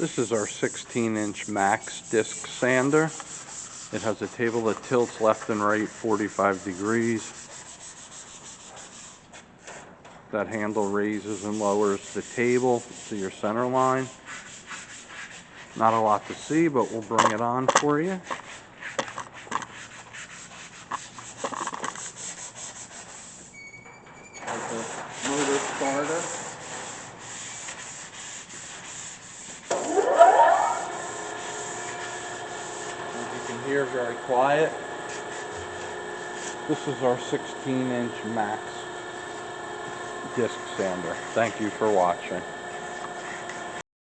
This is our 16-inch Max disc sander. It has a table that tilts left and right 45 degrees. That handle raises and lowers the table to your center line. Not a lot to see, but we'll bring it on for you. Has a motor starter. As you can hear, very quiet. This is our 16-inch Max disc sander. Thank you for watching.